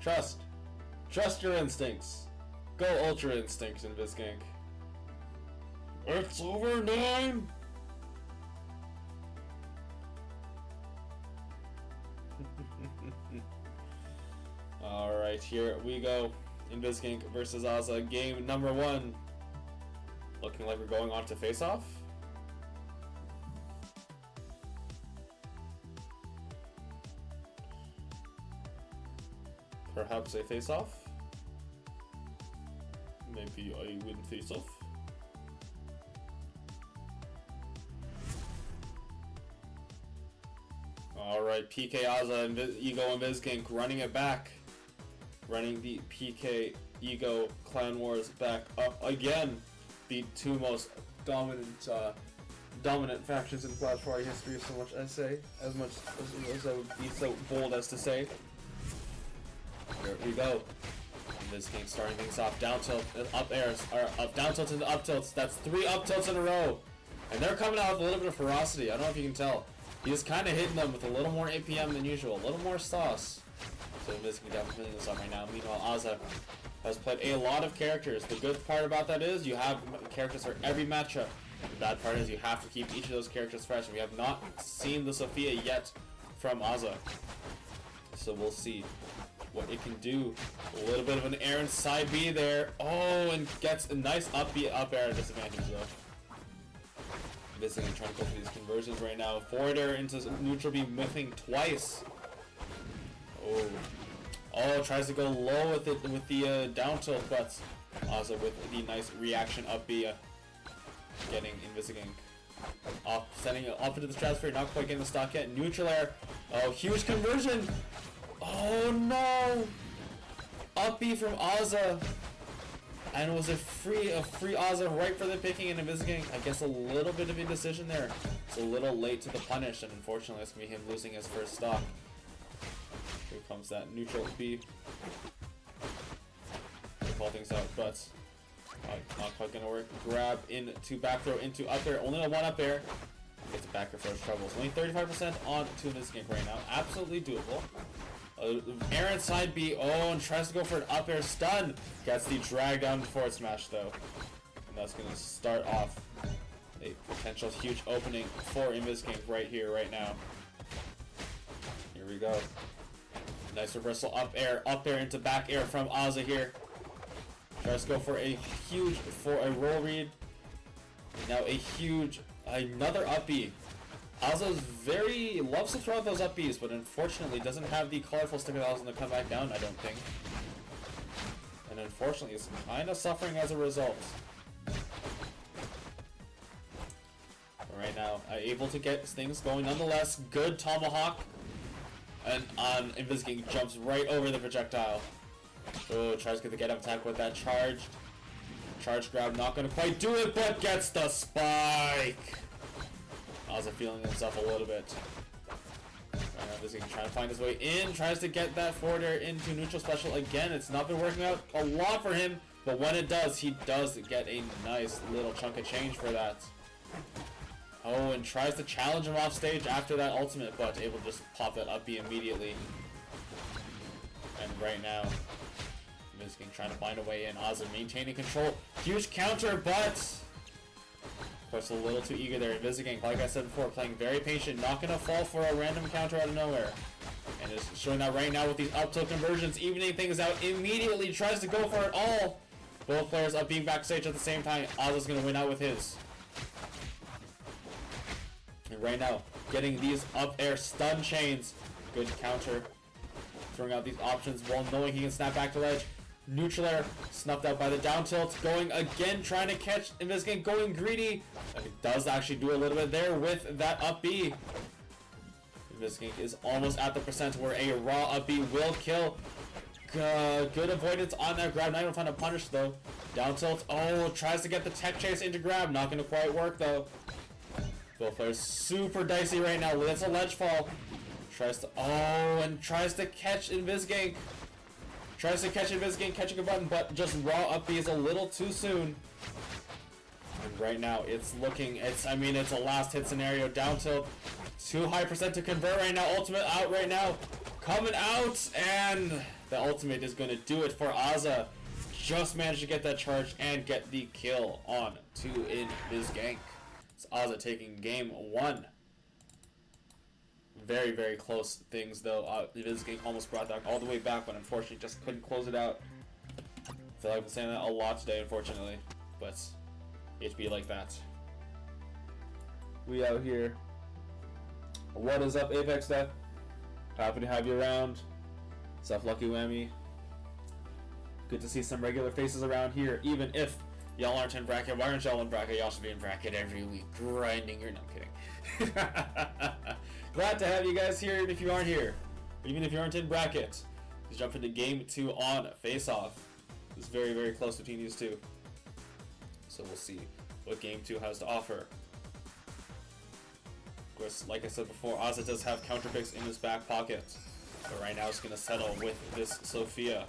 Trust your instincts. Go Ultra Instinct, Invisgank. It's over 9! Alright, here we go. Invisgank versus aazah, game number 1. Looking like we're going on to face-off. Perhaps a face-off. Maybe I win face-off. Alright, PK aazah, Ego Invisgank running it back. Running the PK Ego Clan Wars back up again. The two most dominant factions in FlashPoint history, so much I say. As much as I would be so bold as to say. Here we go. Invisgank starting things off. Down tilt, up airs, or up down tilt into up tilts. That's 3 up tilts in a row. And they're coming out with a little bit of ferocity. I don't know if you can tell. He's kind of hitting them with a little more APM than usual, a little more sauce. So Invisgank definitely feeling this up right now. Meanwhile, aazah has played a lot of characters. The good part about that is you have characters for every matchup. The bad part is you have to keep each of those characters fresh. We have not seen the Sophia yet from aazah. So we'll see what it can do. A little bit of an air inside B there. Oh, and gets a nice up B, up air disadvantage though. Invisgank trying to go for these conversions right now. Forward air into neutral B, whiffing twice. Oh, tries to go low with it with the down tilt, but aazah with the nice reaction up B, getting Invisgank off, sending it off into the stratosphere, not quite getting the stock yet. Neutral air. Oh, huge conversion. Oh no! Up B from aazah, and it was a free aazah right for the picking, and Invisgank, I guess a little bit of indecision there. It's a little late to the punish, and unfortunately it's gonna be him losing his first stock. Here comes that neutral B. To call things out, but not quite gonna work. Grab into back throw into up air. Only a 1 up air. Gets back air for his troubles. Only 35% on to Invisgank right now. Absolutely doable. Air inside B. Oh, and tries to go for an up air stun. Gets the drag down forward smash though. And that's gonna start off a potential huge opening for Invisgank right here, right now. Here we go. Nice reversal up air into back air from aazah here. Tries to go for a huge, roll read. Now a huge, another up B. aazah loves to throw out those up Bs, but unfortunately doesn't have the colorful stick of to come back down, I don't think. And unfortunately is kind of suffering as a result. But right now, able to get things going nonetheless. Good tomahawk. And Invisgank jumps right over the projectile. Oh, tries to get the get up attack with that charge. Charge grab, not gonna quite do it, but gets the spike. aazah feeling himself a little bit. Right now, Invisgank trying to find his way in, tries to get that forward air into neutral special again. It's not been working out a lot for him, but when it does, he does get a nice little chunk of change for that. Oh, and tries to challenge him off stage after that ultimate, but able to just pop that up B immediately. And right now, Invisgank trying to find a way in. aazah maintaining control. Huge counter, but of course a little too eager there. Invisgank, like I said before, playing very patient, not gonna fall for a random counter out of nowhere. And is showing that right now with these up tilt conversions, evening things out immediately. Tries to go for it all. Both players up being backstage at the same time. aazah's gonna win out with his. And right now, getting these up air stun chains. Good counter. Throwing out these options while knowing he can snap back to ledge. Neutral air snuffed out by the down tilt. Going again, trying to catch Invisgank, going greedy. It does actually do a little bit there with that up B. Invisgank is almost at the percent where a raw up B will kill. Good avoidance on that grab. Not even trying to punish though. Down tilt. Oh, tries to get the tech chase into grab. Not going to quite work though. Both players super dicey right now. That's a ledge fall. Tries to, and tries to catch Invisgank. Tries to catch Invisgank, catching a button, but just raw up B is a little too soon. And right now, it's looking, it's a last hit scenario. Down tilt, Too high percent to convert right now. Ultimate out right now. Coming out, and the ultimate is going to do it for aazah. Just managed to get that charge and get the kill on to Invisgank. It's aazah taking game 1. Very, very close things though. Invisgank almost brought that all the way back, but unfortunately just couldn't close it out. I feel like I've been saying that a lot today, unfortunately, but it be like that. We out here. What is up, Apex Death? Happy to have you around. What's up, Lucky Whammy? Good to see some regular faces around here, even if y'all aren't in bracket. Why aren't y'all in bracket? Y'all should be in bracket every week, grinding your... No, I'm kidding. Glad to have you guys here, even if you aren't here. Even if you aren't in bracket. Let's jump into game 2 on face-off. It's very, very close between these two. So we'll see what game 2 has to offer. Of course, like I said before, aazah does have counter picks in his back pocket. But right now it's going to settle with this Sophia.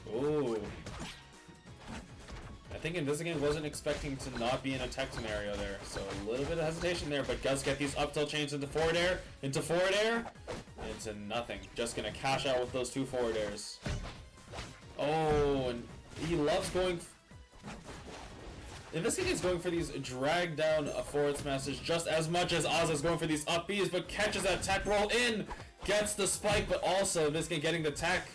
Ooh. I think Invisgank wasn't expecting to not be in a tech scenario there, so a little bit of hesitation there, but does get these up tilt chains into forward air, into nothing. Just gonna cash out with those 2 forward airs. Oh, and he loves going... Invisgank is going for these drag down forward smashes just as much as aazah is going for these up Bs, but catches that tech roll in, gets the spike, but also Invisgank getting the tech.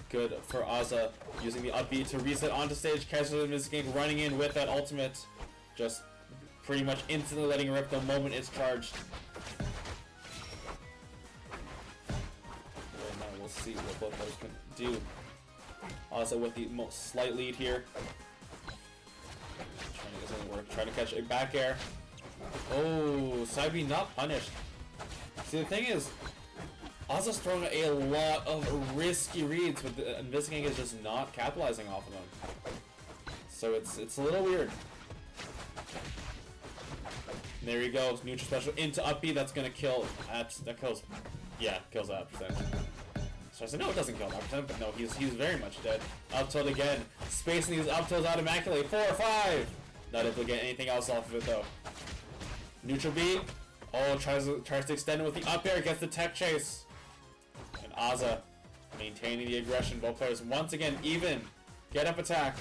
Good for aazah, using the up B to reset onto stage, catches Invisgank running in with that ultimate, just pretty much instantly letting it rip the moment it's charged. Right now we'll see what both those can do. aazah with the most slight lead here. Trying to get something to work, trying to catch a back air. Oh, side B not punished. See, the thing is, aazah's throwing a lot of risky reads, but Invisgank is just not capitalizing off of them. So it's a little weird. And there he goes, neutral special into up B. That's gonna kill. That kills. Yeah, kills that percent. So I said no, it doesn't kill that percent, but no, he's very much dead. Up tilt again, spacing these up tilts out immaculately. 4 or 5. Not able to get anything else off of it though. Neutral B. Oh, tries to extend it with the up air. Gets the tech chase. And aazah maintaining the aggression. Both players once again even. Get up attack.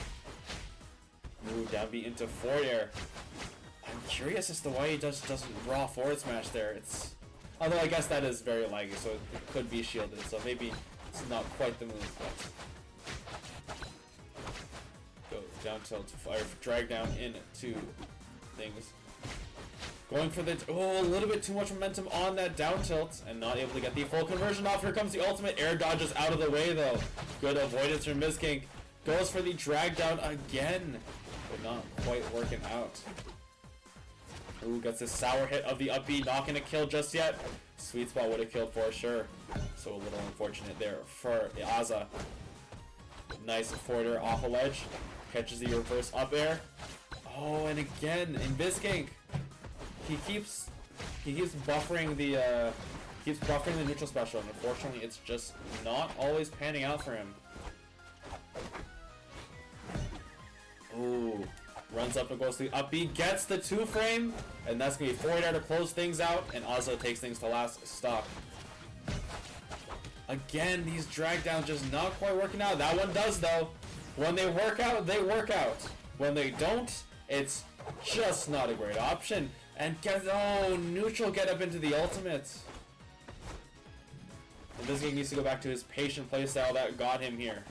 Move down B into forward air. I'm curious as to why he doesn't raw forward smash there. It's, although I guess that is very laggy, so it could be shielded. So maybe it's not quite the move. But go down tilt, fire, drag down into things. Going for the... Oh, a little bit too much momentum on that down tilt and not able to get the full conversion off. Here comes the ultimate. Air dodges out of the way, though. Good avoidance from Invisgank. Goes for the drag down again, but not quite working out. Ooh, gets this sour hit of the up B. Not going to kill just yet. Sweet spot would have killed for sure. So a little unfortunate there for aazah. Nice forward air off a ledge. Catches the reverse up air. Oh, and again, Invisgank. He keeps buffering the neutral special, and unfortunately it's just not always panning out for him. Ooh, runs up and goes to the up B, gets the 2 frame, and that's gonna be forward air to close things out, and aazah takes things to last stock. Again, these drag downs just not quite working out. That one does though. When they work out, they work out. When they don't, it's just not a great option. And neutral get up into the ultimate. And this game needs to go back to his patient playstyle that got him here.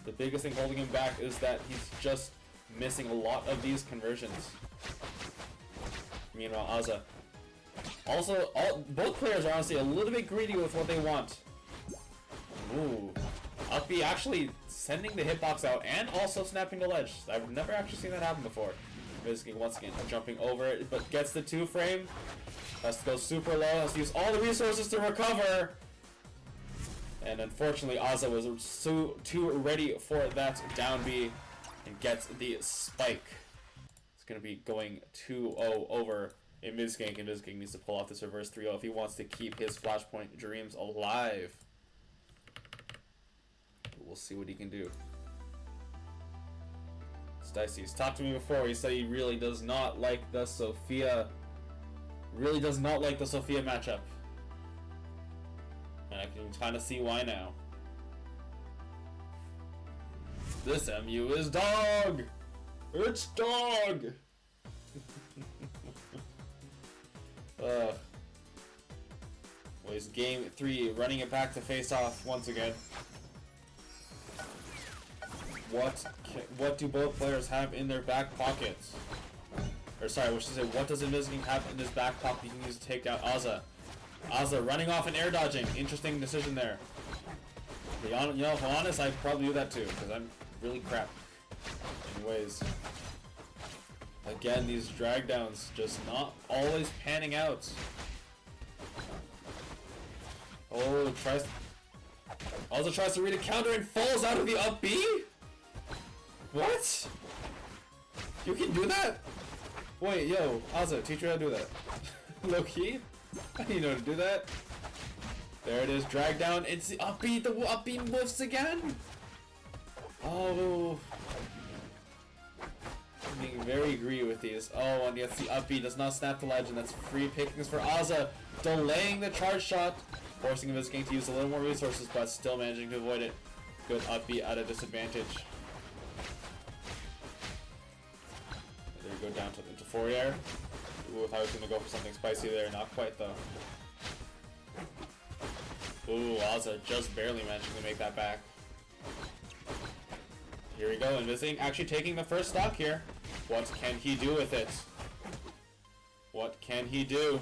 The biggest thing holding him back is that he's just missing a lot of these conversions. Meanwhile, aazah. Also, both players are honestly a little bit greedy with what they want. Ooh. Up B actually sending the hitbox out and also snapping the ledge. I've never actually seen that happen before. Invisgank once again jumping over it, but gets the 2 frame. Has to go super low, has to use all the resources to recover. And unfortunately, aazah was too ready for that down B and gets the spike. It's going to be going 2-0 over Invisgank. Invisgank needs to pull off this reverse 3-0 if he wants to keep his Flashpoint dreams alive. We'll see what he can do. It's dicey. He's talked to me before. He said he really does not like the Sophia. Really does not like the Sophia matchup. And I can kind of see why now. This MU is dog! It's dog! Was game 3, running it back to face off once again. What do both players have in their back pockets? Or sorry, what should I say? What does Invisgank have in his back pocket he can use to take down aazah? aazah running off and air dodging. Interesting decision there. But, you know, if I'm honest, I'd probably do that too, because I'm really crap. Anyways. Again, these drag downs just not always panning out. Oh, aazah tries to read a counter and falls out of the up B? What? You can do that? Wait, yo, aazah, teach you how to do that. Low key? I didn't know how to do that. There it is, drag down. It's the up B. The up B moves again. Oh. I'm being very greedy with these. Oh, and yes, the up B does not snap the ledge, and that's free pickings for aazah. Delaying the charge shot. Forcing Invisgank to use a little more resources, but still managing to avoid it. Good up B at a disadvantage. There you go, down into forward air. Ooh, if I was going to go for something spicy there, not quite though. Ooh, aazah just barely managing to make that back. Here we go, Invisgank actually taking the first stock here. What can he do with it? What can he do?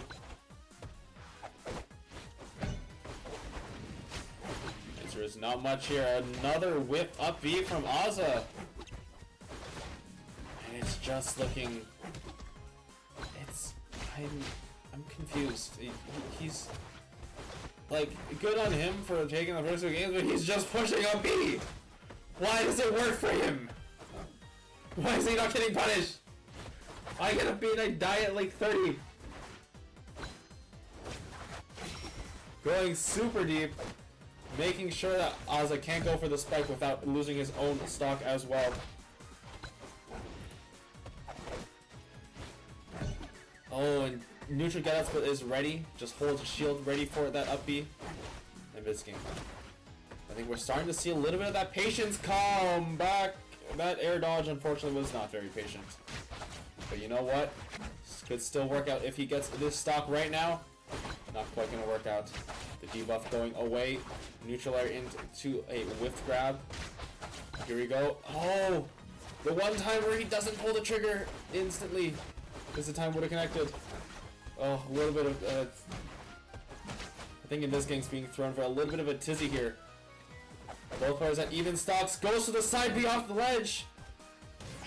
There's not much here. Another whip up B from aazah. And it's just looking... I'm confused. He's... Like, good on him for taking the first 2 games, but he's just pushing up B! Why does it work for him? Why is he not getting punished? I get a B and I die at like 30. Going super deep. Making sure that aazah can't go for the spike without losing his own stock as well. Oh, and neutral get out is ready. Just holds a shield ready for that up B. Invisgank. I think we're starting to see a little bit of that patience come back. That air dodge, unfortunately, was not very patient. But you know what? This could still work out if he gets this stock right now. Not quite going to work out. The debuff going away. Neutral air into a whiff grab. Here we go. Oh! The one time where he doesn't pull the trigger instantly. This the time would have connected. Oh, a little bit of... I think Invisgank's being thrown for a little bit of a tizzy here. Both players at even stocks. Goes to the side B off the ledge.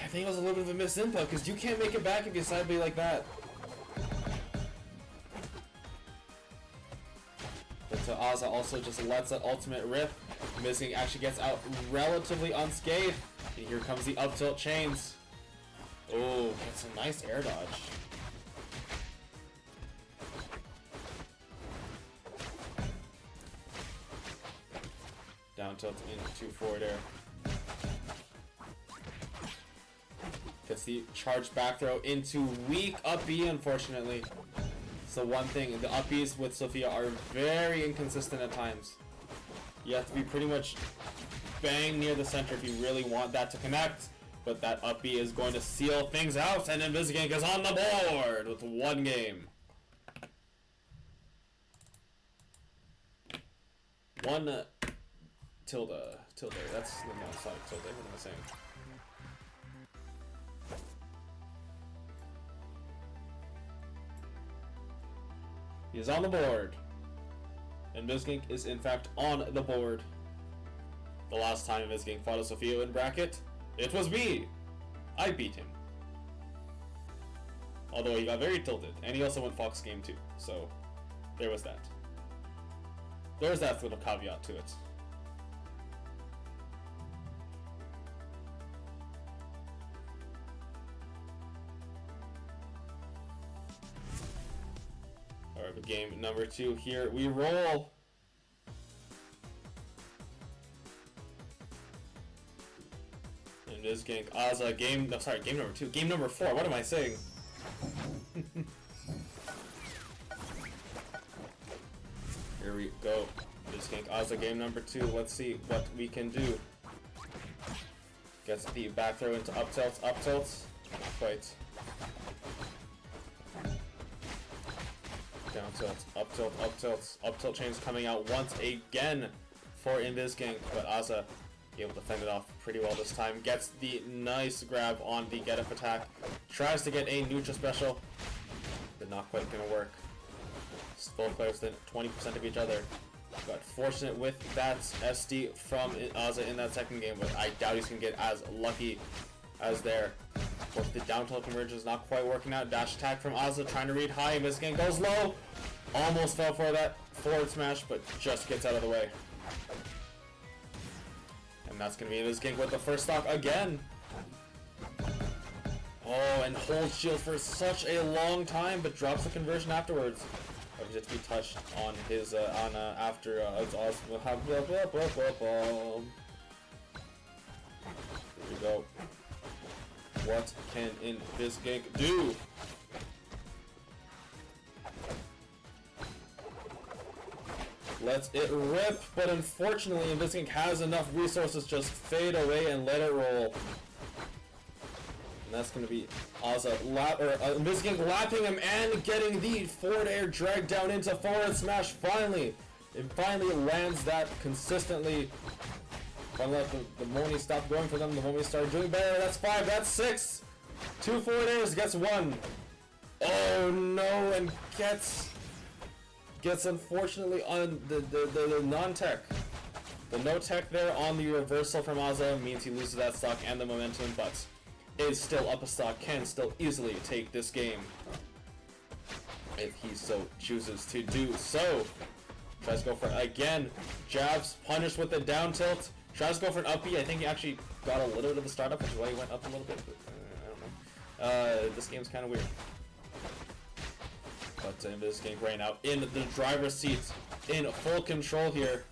I think it was a little bit of a missed input because you can't make it back if you side B like that. But aazah also just lets that ultimate rip. Invisgank actually gets out relatively unscathed. And here comes the up tilt chains. Oh, that's a nice air dodge. Down tilt into forward air. Gets the charge back throw into weak up B, unfortunately. So one thing, the up Bs with Sophia are very inconsistent at times. You have to be pretty much bang near the center if you really want that to connect. But that up B is going to seal things out, and Invisgank is on the board with 1 game. 1 tilde. That's no, sorry, tilde. What am I saying? He is on the board. Invisgank is in fact on the board. The last time Invisgank fought a Sophia in bracket, it was me! I beat him. Although he got very tilted, and he also went Fox game too, so there was that. There's that little caveat to it. Alright, game number 2 here. We roll. Invisgank, aazah, game number 2. Game number 4, what am I saying? Here we go. Invisgank, aazah, game number 2. Let's see what we can do. Gets the back throw into up tilts, not quite. Down tilts, up tilts, up tilt chains coming out once again for Invisgank, but aazah able to fend it off pretty well this time. Gets the nice grab on the get up attack, tries to get a neutral special, but not quite gonna work. Both players within 20% of each other. Got fortunate with that SD from aazah in that second game, but I doubt he's gonna get as lucky as there. Of course, the down tilt conversion is not quite working out. Dash attack from aazah, trying to read high. Invisgank goes low. Almost fell for that forward smash, but just gets out of the way. And that's going to be Invisgank with the first stock again. Oh, and holds shield for such a long time, but drops the conversion afterwards. Just to be touched on his after it's awesome. Here we go. What can Invisgank do? Lets it rip, but unfortunately Invisgank has enough resources, just fade away and let it roll. And that's going to be aazah Invisgank lapping him and getting the forward air drag down into forward smash finally. It finally lands that consistently. Finally let the Moni stop going for them. The Moni started doing better. That's 5, that's 6. 2 forward airs, gets 1. Oh no, and gets unfortunately on the non-tech. The no tech there on the reversal from aazah means he loses that stock and the momentum, but is still up a stock, can still easily take this game if he so chooses to do so. Tries to go for it again, jabs, punished with the down tilt, tries to go for an up B. I think he actually got a little bit of the startup, which is why he went up a little bit, but I don't know. This game's kind of weird. But Invisgank right now in the driver's seat, in full control here.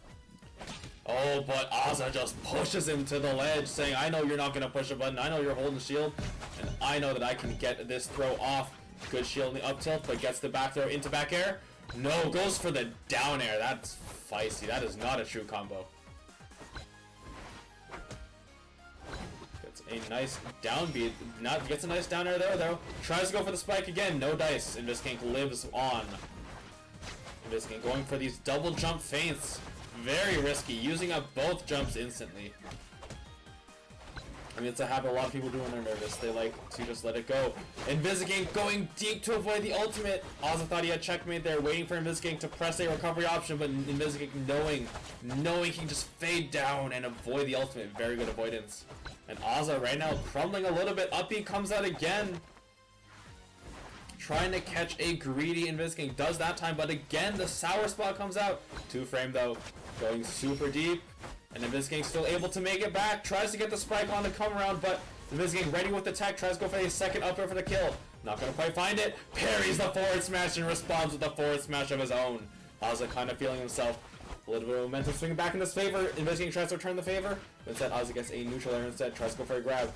Oh, but aazah just pushes him to the ledge, saying, I know you're not going to push a button, I know you're holding shield, and I know that I can get this throw off. Good shield in the up tilt, but gets the back throw into back air. No, goes for the down air. That's feisty. That is not a true combo. Gets a nice down beat. Gets a nice down air there, though. Tries to go for the spike again. No dice. Invisgank lives on. Invisgank going for these double jump feints. Very risky, using up both jumps instantly. I mean, it's a habit a lot of people do when they're nervous. They like to just let it go. Invisgank going deep to avoid the ultimate. aazah thought he had checkmate there, waiting for Invisgank to press a recovery option, but Invisgank knowing he can just fade down and avoid the ultimate. Very good avoidance. And aazah right now crumbling a little bit. Up B comes out again. Trying to catch a greedy Invisgank. Does that time, but again the sour spot comes out. 2 frame though. Going super deep. And Invisgank still able to make it back. Tries to get the spike on the come around, but Invisgank ready with the tech. Tries to go for a second up air for the kill. Not gonna quite find it. Parries the forward smash and responds with the forward smash of his own. aazah kind of feeling himself. A little bit of momentum swinging back in his favor. Invisgank tries to return the favor. But instead, aazah gets a neutral air instead. Tries to go for a grab.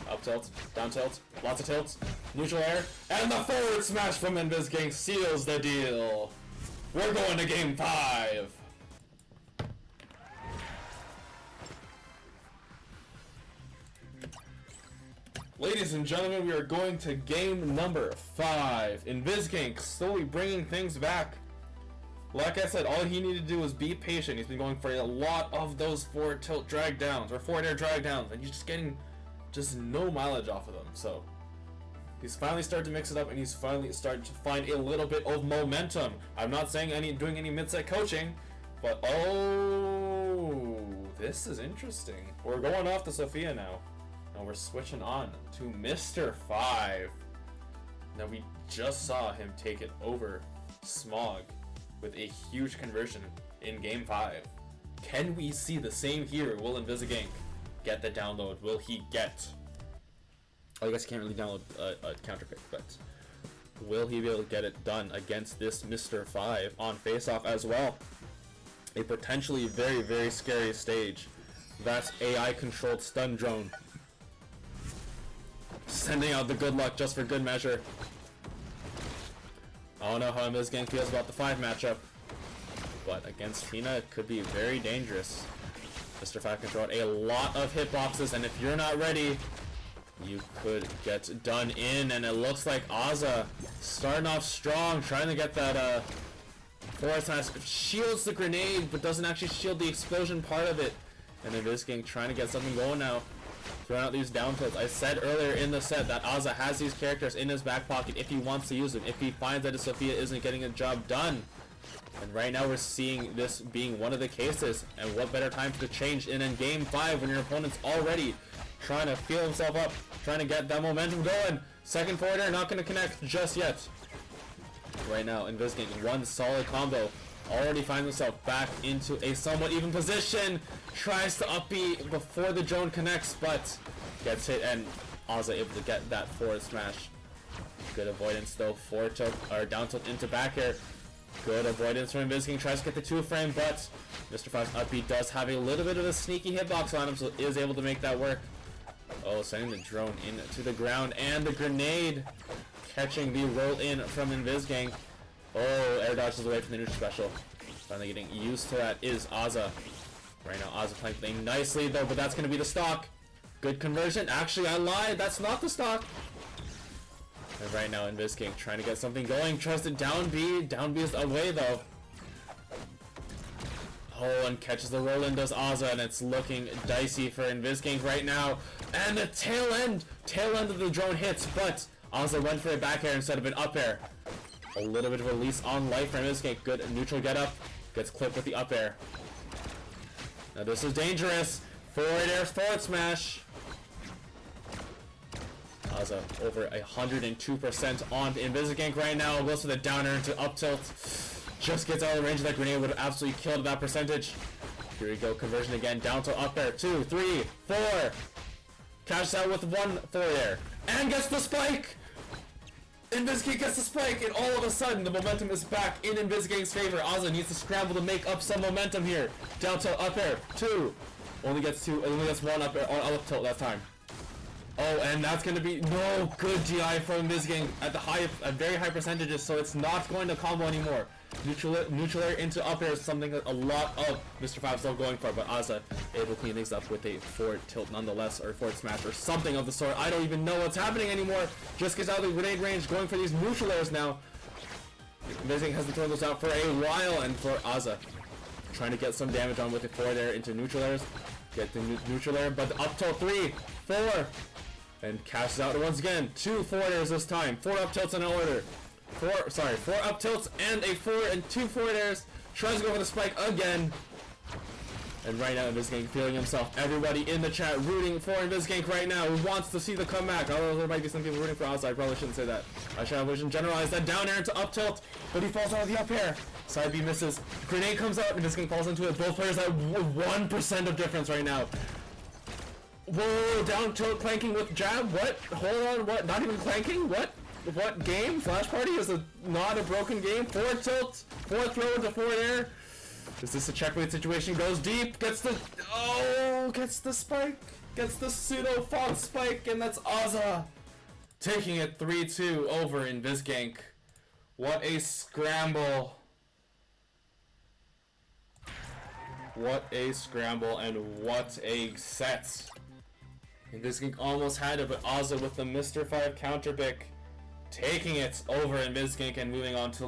Up tilt, down tilt, lots of tilts. Neutral air. And the forward smash from Invisgank seals the deal. We're going to game 5. Ladies and gentlemen, we are going to game number 5. Invisgank slowly bringing things back. Like I said, all he needed to do was be patient. He's been going for a lot of those forward tilt drag downs, or forward air drag downs, and he's just getting no mileage off of them. So he's finally started to mix it up, and he's finally started to find a little bit of momentum. I'm not saying doing any mid-set coaching, but oh, this is interesting. We're going off to Sophia now. Now we're switching on to Mr. 5. Now we just saw him take it over Smog with a huge conversion in game 5. Can we see the same here? Will Invisgank get the download? Will he get... Oh, I guess he can't really download a counter pick, but will he be able to get it done against this Mr. 5 on face-off as well? A potentially very, very scary stage. That's AI-controlled stun drone. Sending out the good luck just for good measure. I don't know how Invisgank feels about the 5 matchup, but against Tina it could be very dangerous. Mr. 5 can throw out a lot of hitboxes, and if you're not ready, you could get done in. And it looks like aazah starting off strong, trying to get that forward smash. Shields the grenade, but doesn't actually shield the explosion part of it. And Invisgank trying to get something going now. Throwing out these down tilts. I said earlier in the set that aazah has these characters in his back pocket if he wants to use them, if he finds that his Sophia isn't getting a job done. And right now we're seeing this being one of the cases. And what better time to change in game 5 when your opponent's already trying to feel himself up, trying to get that momentum going. Second forward air, not going to connect just yet. Right now, Invisgank, one solid combo. Already finds himself back into a somewhat even position. Tries to up B before the drone connects, but gets hit, and aazah able to get that forward smash. Good avoidance though. Forward tilt, or down tilt into back air. Good avoidance from Invisgank. Tries to get the 2-frame, but Mr. 5's up B does have a little bit of a sneaky hitbox on him, so is able to make that work. Oh, sending the drone into the ground, and the grenade catching the roll in from Invisgank. Oh, air dodges away from the neutral special. Finally getting used to that is aazah. Right now, aazah playing nicely though, but that's going to be the stock. Good conversion. Actually, I lied. That's not the stock. And right now, Invisgank trying to get something going. Tries to down B. Down B is away though. Oh, and catches the roll in, does aazah, and it's looking dicey for Invisgank right now. And the tail end of the drone hits, but aazah went for a back air instead of an up air. A little bit of a release on life from Invisgank. Good neutral get up. Gets clipped with the up air. Now this is dangerous. Forward air, forward smash. aazah over 102% on Invisgank right now. Goes for the down air into up tilt. Just gets out of the range of that grenade. Would have absolutely killed that percentage. Here we go. Conversion again. Down to up air. 2, 3, 4. Cashes out with 1 forward air. And gets the spike! Invisgank gets the spike, and all of a sudden the momentum is back in Invisgank's favor. aazah needs to scramble to make up some momentum here. Down tilt, up air, 2. Only gets 1 up air, up tilt that time. Oh, and that's going to be no good GI from Invisgank at a very high percentages, so it's not going to combo anymore. Neutral air into up air is something that a lot of Mr. 5 still going for, but aazah able to clean things up with a forward tilt nonetheless, or forward smash, or something of the sort. I don't even know what's happening anymore. Just gets out of the grenade range, going for these neutral airs now. Invisgank hasn't thrown those out for a while, and for aazah trying to get some damage on with the forward air into neutral airs. Get the neutral air, but up tilt 3, 4, and casts out once again. 2 forward airs this time. 4 up tilts in order. 4 up tilts and a 4 and 2 forward airs. Tries to go for the spike again. And right now, Invisgank feeling himself. Everybody in the chat rooting for Invisgank right now, who wants to see the comeback. Although there might be some people rooting for aazah. I probably shouldn't say that. I shouldn't generalize that. Down air into up tilt, but he falls out of the up air. Side B misses. Grenade comes out, and Invisgank falls into it. Both players at 1% of difference right now. Whoa, down tilt clanking with jab? What? Hold on, what? Not even clanking? What? What game? Flash Party is not a broken game. Forward tilt, forward throw into forward air. Is this a checkmate situation? Goes deep, gets the spike, gets the pseudo Fox spike, and that's aazah taking it 3-2 over Invisgank. What a scramble. What a scramble, and what a set. Invisgank almost had it, but aazah with the Mr. 5 counter pick, taking it over Invisgank and moving on to